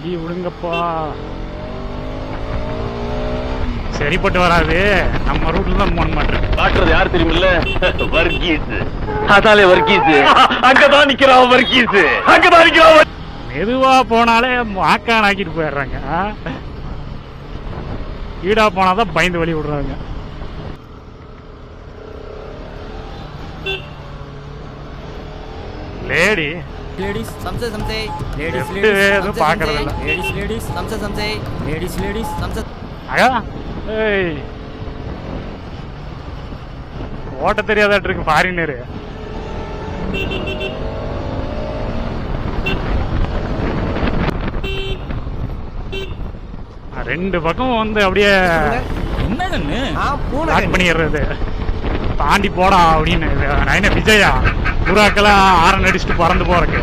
வண்டி விடுங்கப்பா. சரிப்பட்டு வராது. நம்ம ரூட்ல தான் போன மாட்டேன். காட்டுறது யார் தெரியுமில்ல? வர்கீஸ். அதாலே வர்கீஸ். அங்கதான் நிக்கிறான் வர்கீஸ். அங்கதான் நிக்கிறான். மெதுவா போனாலே வாக்கான் ஆக்கிட்டு போயிடுறாங்க. ஈடா போனாதான் பயந்து வழி விடுறாங்க. லேடி लेडीज समझे समझे लेडीज लेडीज பாக்குறது இல்ல. लेडीज लेडीज समझे समझे लेडीज लेडीज समझे. அயா ஏய் ஓட்ட தெரியாதாட்டு இருக்கு ஃபாரினர். ரெண்டு பக்கம் வந்து அப்படியே என்னன்னு லாக் பண்ணிடுறது. தாண்டி போடா அப்படின்னு. நான் என்ன விஜயா புறாக்கெல்லாம் ஆரன் அடிச்சுட்டு பறந்து போறக்கு.